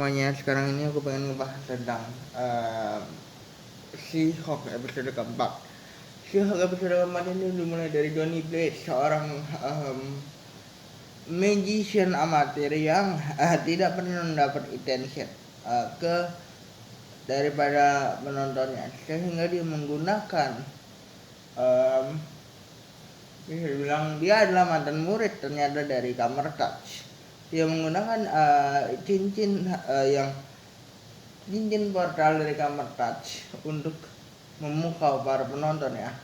Semuanya, sekarang ini aku pengen ngebahas tentang She-Hulk episode keempat. She-Hulk episode keempat ini dimulai dari Johnny Blaze, seorang magician amatir yang tidak pernah mendapat attention ke daripada penontonnya, sehingga dia menggunakan bisa dibilang dia adalah mantan murid ternyata dari Kamar Touch. Dia menggunakan cincin portal dari Kamar Touch untuk memukau para penonton ya.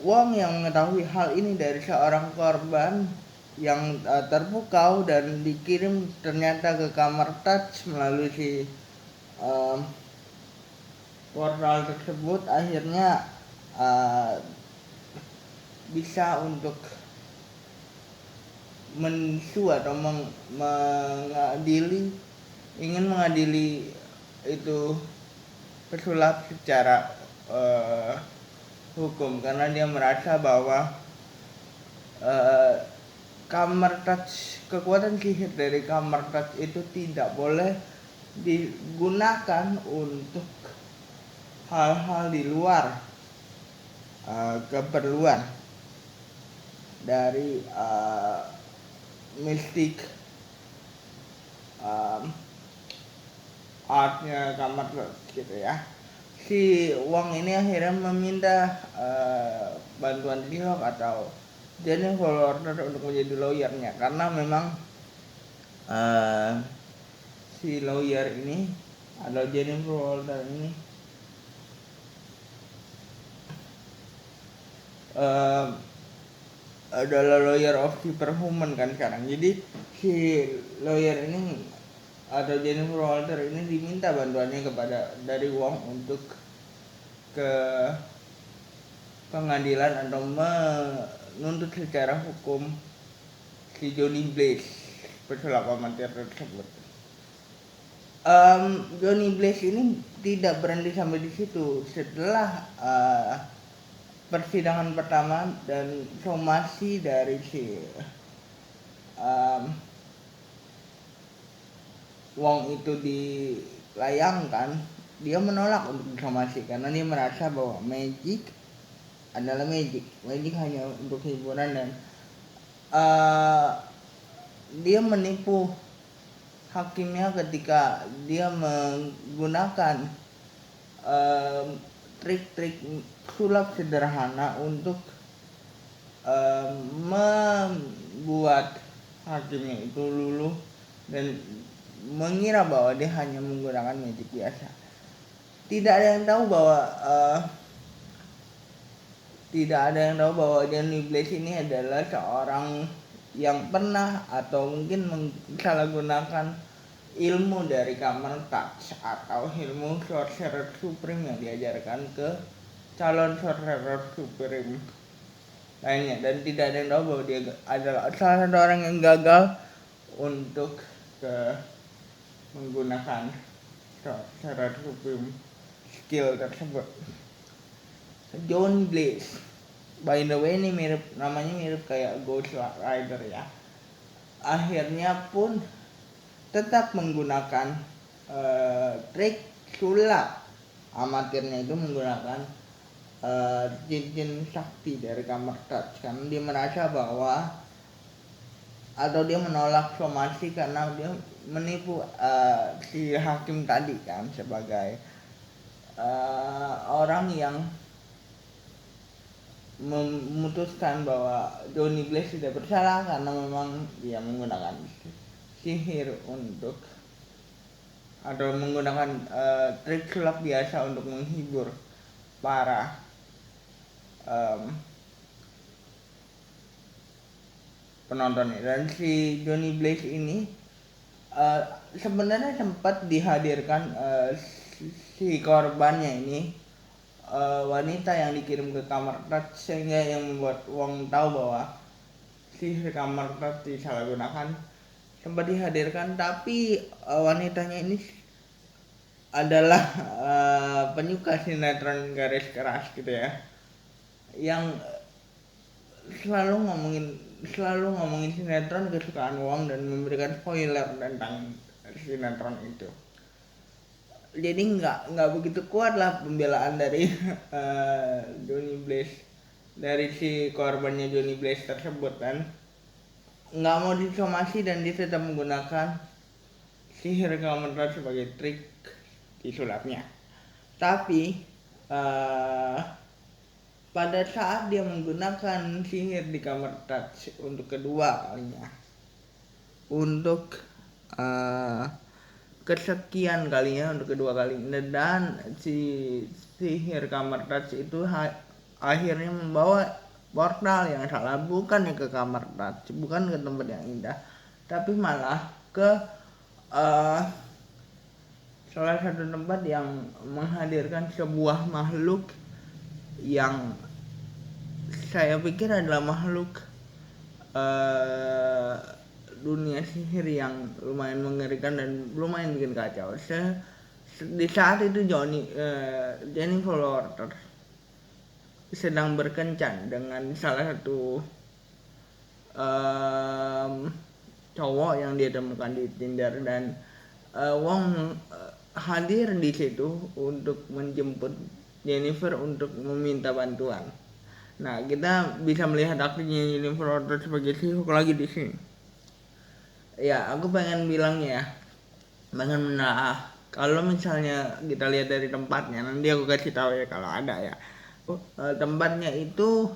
Wong yang mengetahui hal ini dari seorang korban yang terpukau dan dikirim ternyata ke Kamar Touch melalui si portal tersebut, akhirnya bisa untuk mensu atau ingin mengadili itu pesulap secara hukum, karena dia merasa bahwa Kamar Touch, kekuatan sihir dari Kamar Touch itu tidak boleh digunakan untuk hal-hal di luar keperluan dari mistik artnya Kamar Touch gitu ya. Si Wong ini akhirnya meminta bantuan She-Hulk atau Jennifer Walters untuk menjadi lawyernya, karena memang si lawyer ini atau Jennifer Walters ini adalah lawyer of superhuman kan sekarang. Jadi si lawyer ini atau Jennifer Walters ini diminta bantuannya dari Wong untuk ke pengadilan atau menuntut secara hukum si Johnny Blaze, pesulap amatir tersebut. Johnny Blaze ini tidak berhenti sampai di situ. Setelah persidangan pertama dan somasi dari si Wong itu dilayangkan, dia menolak untuk disomasi karena dia merasa bahwa magic adalah magic hanya untuk hiburan, dan dia menipu hakimnya ketika dia menggunakan trik-trik sulap sederhana untuk membuat hakimnya itu luluh dan mengira bahwa dia hanya menggunakan magic biasa. Tidak ada yang tahu bahwa Johnny Blaze ini adalah seorang yang pernah atau mungkin menyalahgunakan ilmu dari Kamar Touch atau ilmu Sorcerer Supreme yang diajarkan ke calon Sorcerer Supreme lainnya, dan tidak ada yang tahu bahwa dia adalah salah satu orang yang gagal untuk menggunakan Sorcerer Supreme skill tersebut. Johnny Blaze, by the way, ini namanya mirip kayak Ghost Rider ya. Akhirnya pun tetap menggunakan trik sulap amatirnya itu menggunakan cincin sakti dari Kamar Touch, karena dia merasa bahwa atau dia menolak somasi karena dia menipu si hakim tadi kan, sebagai orang yang memutuskan bahwa Johnny Blaze tidak bersalah karena memang dia menggunakan sihir untuk atau menggunakan trik sulap biasa untuk menghibur para penontonnya. Dan si Johnny Blaze ini sebenarnya sempat dihadirkan si korbannya ini, wanita yang dikirim ke Kamar Touch, sehingga yang membuat Wong tahu bahwa sihir Kamar Touch disalahgunakan, sempat dihadirkan. Tapi wanitanya ini adalah penyuka sinetron garis keras gitu ya, yang selalu ngomongin sinetron kesukaan Wong dan memberikan spoiler tentang sinetron itu. Jadi nggak begitu kuat lah pembelaan dari Johnny Blaze, dari si korbannya Johnny Blaze tersebut kan. Nggak mau disomasi dan dia tetap menggunakan sihir Kamertat sebagai trik disulapnya. Tapi pada saat dia menggunakan sihir di Kamertat untuk kedua kalinya, untuk kesekian kalinya, untuk kedua kalinya, dan si sihir Kamertat itu akhirnya membawa portal yang salah, bukan ke Kamertat, bukan ke tempat yang indah, tapi malah ke salah satu tempat yang menghadirkan sebuah makhluk yang saya pikir adalah makhluk dunia sihir yang lumayan mengerikan dan lumayan bikin kacau. Di saat itu Jennifer Walters sedang berkencan dengan salah satu cowok yang dia temukan di Tinder, dan Wong hadir di situ untuk menjemput Jennifer untuk meminta bantuan. Nah, kita bisa melihat akhirnya Jennifer Walters sebagai She-Hulk lagi di sini. Ya, aku pengen bilangnya, pengen menelaah. Kalau misalnya kita lihat dari tempatnya, nanti aku kasih tahu ya kalau ada ya. Tempatnya itu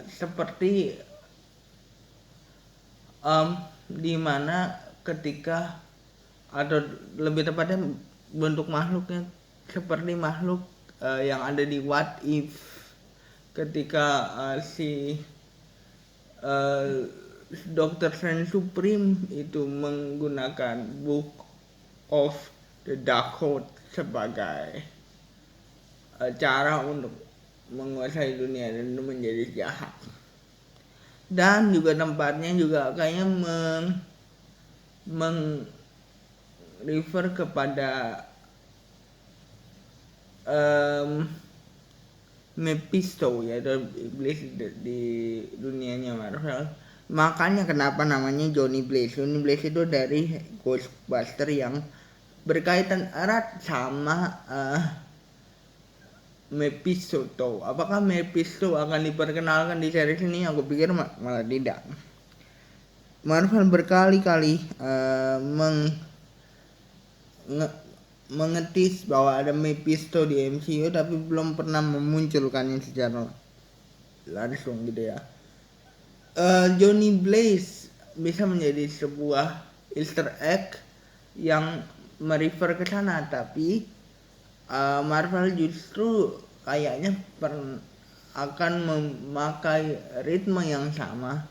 seperti di mana ketika, atau lebih tepatnya bentuk makhluknya seperti makhluk yang ada di What If, ketika si Dr. Strange Supreme itu menggunakan Book of the Darkhold sebagai cara untuk menguasai dunia dan menjadi jahat. Dan juga tempatnya juga kayaknya refer kepada Mephisto, yaitu iblis di dunianya Marvel. Makanya kenapa namanya Johnny Blaze. Johnny Blaze itu dari Ghostbuster yang berkaitan erat sama Mephisto. Apakah Mephisto akan diperkenalkan di series ini? Aku pikir malah tidak. Marvel berkali-kali mengetis bahwa ada Mephisto di MCU, tapi belum pernah memunculkannya secara langsung gitu ya. Johnny Blaze bisa menjadi sebuah Easter egg yang merefer ke sana, tapi Marvel justru kayaknya akan memakai ritme yang sama,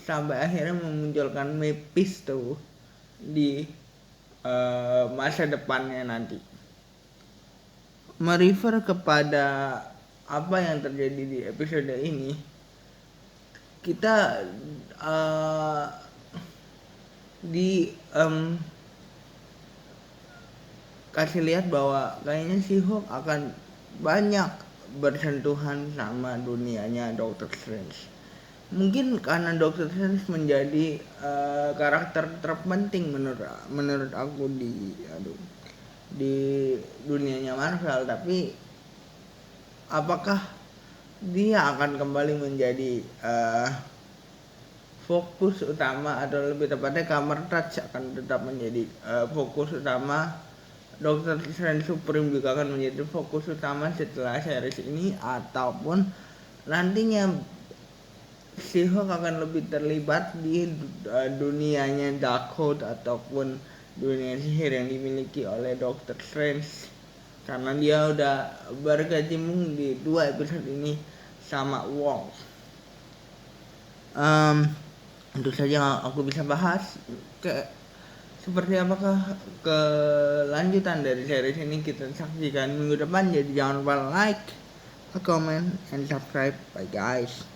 sampai akhirnya memunculkan Mephisto di masa depannya nanti. Merefer kepada apa yang terjadi di episode ini, kita kasih lihat bahwa kayaknya She-Hulk akan banyak bersentuhan sama dunianya Doctor Strange. Mungkin karena Doctor Strange menjadi karakter terpenting menurut aku di dunianya Marvel, tapi apakah dia akan kembali menjadi fokus utama, atau lebih tepatnya Kamertat akan tetap menjadi fokus utama, Dr. Strange Supreme juga akan menjadi fokus utama setelah series ini, ataupun nantinya She-Hulk akan lebih terlibat di dunianya Darkhold ataupun dunia sihir yang dimiliki oleh Dr. Strange, karena dia udah berkecimpung di 2 episode ini sama Wong. Tentu saja aku bisa bahas seperti apakah kelanjutan dari series ini kita saksikan minggu depan. Jadi jangan lupa like, comment, and subscribe. Bye guys.